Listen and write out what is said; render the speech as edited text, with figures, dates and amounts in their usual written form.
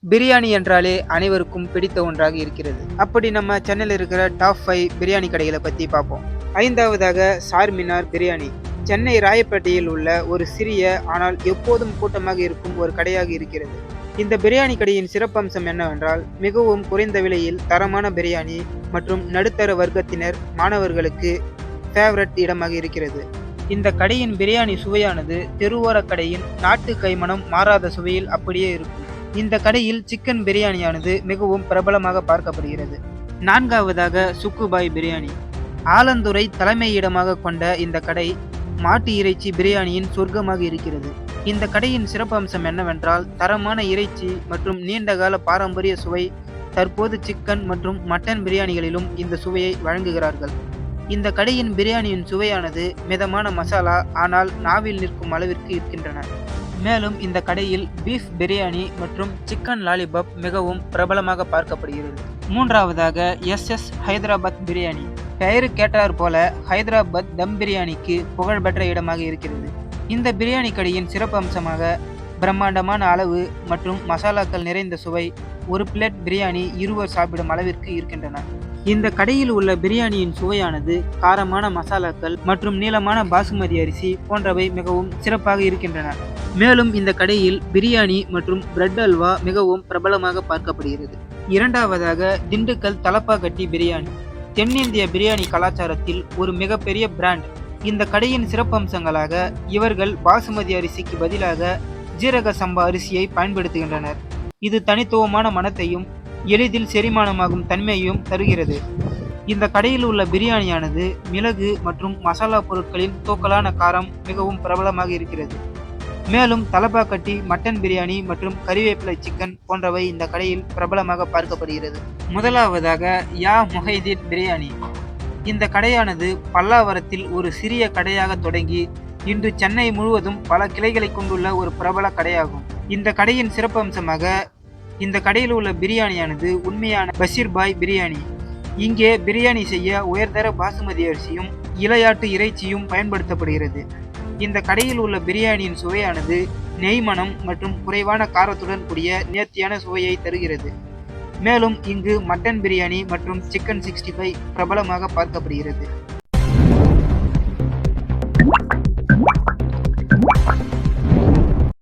பிரியாணி என்றாலே அனைவருக்கும் பிடித்த ஒன்றாக இருக்கிறது. அப்படி நம்ம சென்னையில் இருக்கிற டாப் 5 பிரியாணி கடைகளை பத்தி பார்ப்போம். 5வதாக சார்மினார் பிரியாணி. சென்னை ராயப்பேட்டையில் உள்ள ஒரு சிறிய ஆனால் எப்போதும் கூட்டமாக இருக்கும் ஒரு கடையாக இருக்கிறது. இந்த பிரியாணி கடையின் சிறப்பம்சம் என்னவென்றால், மிகவும் குறைந்த விலையில் தரமான பிரியாணி மற்றும் நடுத்தர வர்க்கத்தினர் மாணவர்களுக்கு ஃபேவரட் இடமாக இருக்கிறது. இந்த கடையின் பிரியாணி சுவையானது தெருவோர கடையின் நாட்டு கைமணம் மாறாத சுவையில் அப்படியே இருக்கும். இந்த கடையில் சிக்கன் பிரியாணியானது மிகவும் பிரபலமாக பார்க்கப்படுகிறது. 4வதாக சுக்குபாய் பிரியாணி. ஆலந்துறை தலைமையிடமாக கொண்ட இந்த கடை மாட்டு இறைச்சி பிரியாணியின் சொர்க்கமாக இருக்கிறது. இந்த கடையின் சிறப்பம்சம் என்னவென்றால், தரமான இறைச்சி மற்றும் நீண்டகால பாரம்பரிய சுவை. தற்போது சிக்கன் மற்றும் மட்டன் பிரியாணிகளிலும் இந்த சுவையை வழங்குகிறார்கள். இந்த கடையின் பிரியாணியின் சுவையானது மிதமான மசாலா ஆனால் நாவில் நிற்கும் அளவிற்கு இருக்கின்றன. மேலும் இந்த கடையில் பீஃப் பிரியாணி மற்றும் சிக்கன் லாலிபாப் மிகவும் பிரபலமாக பார்க்கப்படுகிறது. 3வதாக SS ஹைதராபாத் பிரியாணி. பெயரு கேட்டார் போல ஹைதராபாத் தம் பிரியாணிக்கு புகழ்பெற்ற இடமாக இருக்கிறது. இந்த பிரியாணி கடையின் சிறப்பம்சமாக பிரம்மாண்டமான அளவு மற்றும் மசாலாக்கள் நிறைந்த சுவை. ஒரு பிளேட் பிரியாணி இருவர் சாப்பிடும் அளவிற்கு இருக்கின்றன. இந்த கடையில் உள்ள பிரியாணியின் சுவையானது காரமான மசாலாக்கள் மற்றும் நீளமான பாசுமதி அரிசி போன்றவை மிகவும் சிறப்பாக இருக்கின்றன. மேலும் இந்த கடையில் பிரியாணி மற்றும் பிரெட் அல்வா மிகவும் பிரபலமாக பார்க்கப்படுகிறது. 2வதாக திண்டுக்கல் தலப்பாக்கட்டி பிரியாணி. தென்னிந்திய பிரியாணி கலாச்சாரத்தில் ஒரு மிகப்பெரிய பிராண்ட். இந்த கடையின் சிறப்பம்சங்களாக இவர்கள் பாசுமதி அரிசிக்கு பதிலாக ஜீரக சம்பா அரிசியை பயன்படுத்துகின்றனர். இது தனித்துவமான மணத்தையும் எளிதில் செரிமானமாகும் தன்மையையும் தருகிறது. இந்த கடையில் உள்ள பிரியாணியானது மிளகு மற்றும் மசாலா பொருட்களின் தூக்கலான காரம் மிகவும் பிரபலமாக இருக்கிறது. மேலும் தலப்பாக்கட்டி மட்டன் பிரியாணி மற்றும் கறிவேப்பிலை சிக்கன் போன்றவை இந்த கடையில் பிரபலமாக பார்க்கப்படுகிறது. முதலாவதாக யா முஹைதீன் பிரியாணி. இந்த கடையானது பல்லாவரத்தில் ஒரு சிறிய கடையாக தொடங்கி இன்று சென்னை முழுவதும் பல கிளைகளை கொண்டுள்ள ஒரு பிரபல கடையாகும். இந்த கடையின் சிறப்பம்சமாக இந்த கடையில் உள்ள பிரியாணியானது உண்மையான பஷீர்பாய் பிரியாணி. இங்கே பிரியாணி செய்ய உயர்தர பாசுமதி அரிசியும் இலையாட்டு இறைச்சியும் பயன்படுத்தப்படுகிறது. இந்த கடையில் உள்ள பிரியாணியின் சுவையானது நெய் மணம் மற்றும் குறைவான காரத்துடன் கூடிய நேர்த்தியான சுவையை தருகிறது. மேலும் இங்கு மட்டன் பிரியாணி மற்றும் சிக்கன் 65 பிரபலமாக பார்க்கப்படுகிறது.